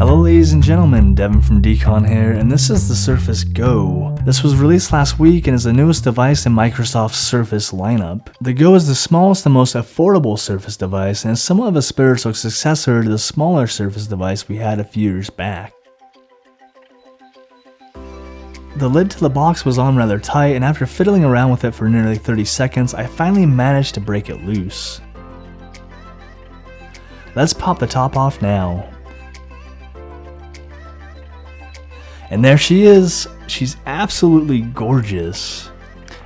Hello ladies and gentlemen, Devin from DCON here, and this is the Surface Go. This was released last week and is the newest device in Microsoft's Surface lineup. The Go is the smallest and most affordable Surface device and is somewhat of a spiritual successor to the smaller Surface device we had a few years back. The lid to the box was on rather tight, and after fiddling around with it for nearly 30 seconds, I finally managed to break it loose. Let's pop the top off now. And there she is. She's absolutely gorgeous.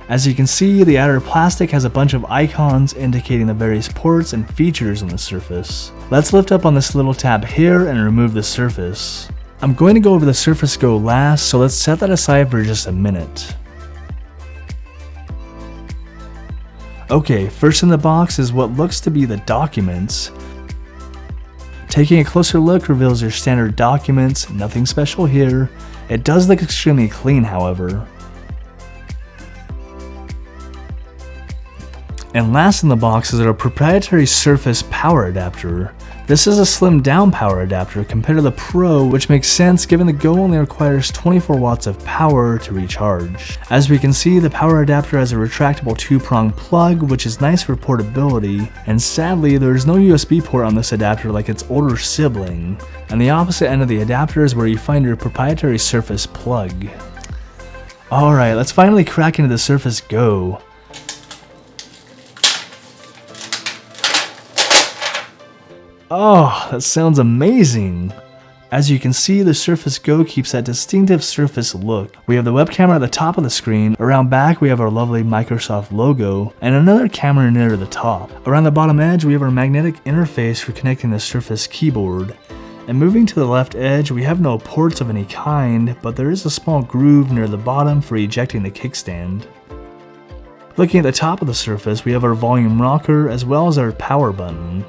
As you can see, the outer plastic has a bunch of icons indicating the various ports and features on the Surface. Let's lift up on this little tab here and remove the Surface. I'm going to go over the Surface Go last, so let's set that aside for just a minute. Okay, first in the box is what looks to be the documents. Taking a closer look reveals your standard documents, nothing special here. It does look extremely clean, however. And last in the box is our proprietary Surface power adapter. This is a slimmed down power adapter compared to the Pro, which makes sense given the Go only requires 24 watts of power to recharge. As we can see, the power adapter has a retractable 2-prong plug, which is nice for portability, and sadly there is no USB port on this adapter like its older sibling. And the opposite end of the adapter is where you find your proprietary Surface plug. Alright, let's finally crack into the Surface Go. Oh, that sounds amazing! As you can see, the Surface Go keeps that distinctive Surface look. We have the web camera at the top of the screen, around back we have our lovely Microsoft logo, and another camera near the top. Around the bottom edge we have our magnetic interface for connecting the Surface keyboard. And moving to the left edge, we have no ports of any kind, but there is a small groove near the bottom for ejecting the kickstand. Looking at the top of the Surface, we have our volume rocker as well as our power button.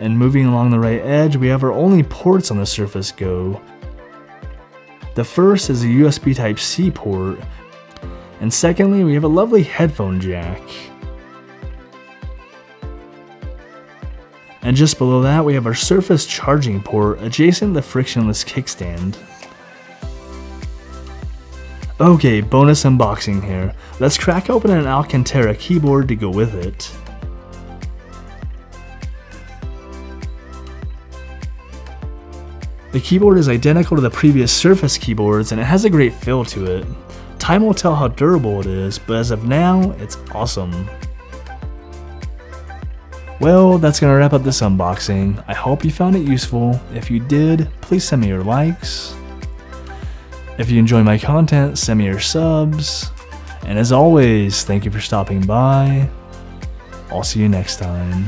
And moving along the right edge, we have our only ports on the Surface Go. The first is a USB Type-C port, and secondly, we have a lovely headphone jack. And just below that, we have our Surface charging port adjacent to the frictionless kickstand. Okay, bonus unboxing here. Let's crack open an Alcantara keyboard to go with it. The keyboard is identical to the previous Surface keyboards and it has a great feel to it. Time will tell how durable it is, but as of now, it's awesome. Well, that's gonna wrap up this unboxing. I hope you found it useful. If you did, please send me your likes. If you enjoy my content, send me your subs. And as always, thank you for stopping by. I'll see you next time.